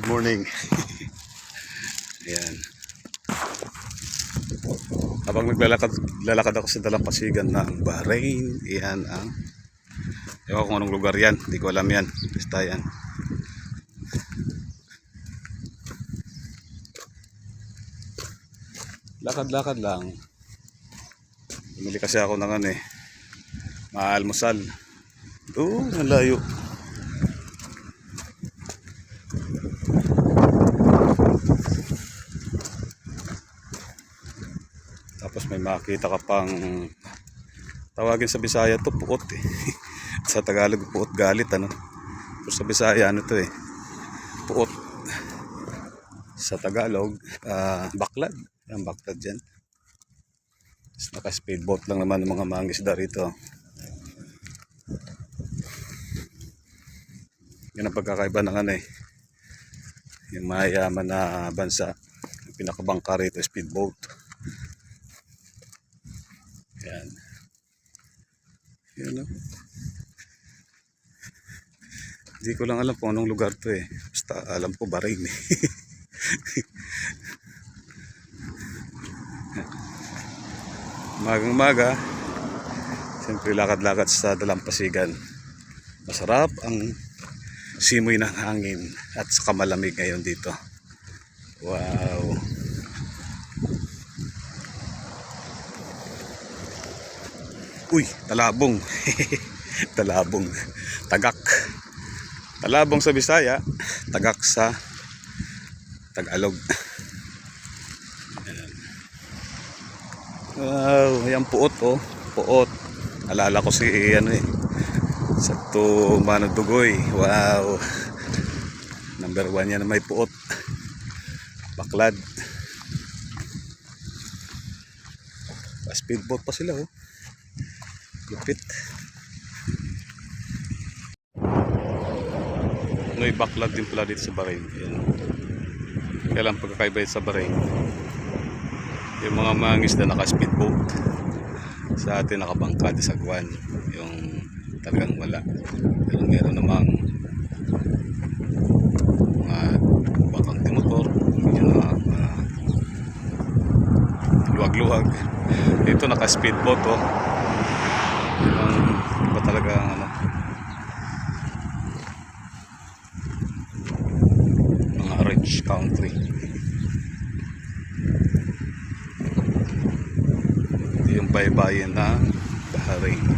Morning. Ayan. Habang lalakad ako sa dalampasigan ng Bahrain, iyan ang ewan ko kung anong lugar yan, hindi ko alam yan. Basta yan. Lakad-lakad lang. Bumili kasi ako ng maalmusal. Ang layo. Tapos may makita ka pang tawagin sa Bisaya to puot eh. Sa Tagalog puot galit ano. Pero sa Bisaya ano to eh. Puot. Sa Tagalog baklad. Yan baklad dyan. Tapos naka speedboat lang naman ng mga mangisda rito. Yan ang pagkakaiba ng yung mayayaman na bansa. Yung pinakabangka rito speedboat. Yan. Yan o. Hindi ko lang alam kung anong lugar to eh. Basta alam ko Bahrain eh. Umagang-umaga, siyempre lakad-lakad sa dalampasigan. Masarap ang simoy ng hangin at saka malamig ngayon dito. Wow. Uy, talabong. Talabong. Tagak. Talabong sa Bisaya, tagak sa Tagalog. Wow, yan puot oh. Puot. Alala ko si sa Manod Dugoy. Wow. Number 1 yan na may puot. Baklad. Speedboat pa sila oh. Lupit. May baklad din pala dito sa Bahrain. Kaya lang pagkakaiba sa Bahrain, yung mga mangisda naka-speedboat, sa atin nakabangka sa Guan, yung talagang wala. Pero meron namang mga bakang timotor, yung luwag-luwag. Dito naka-speedboat oh. Yung iba talaga mga rich country. Ito yung baybayin na Bahrain.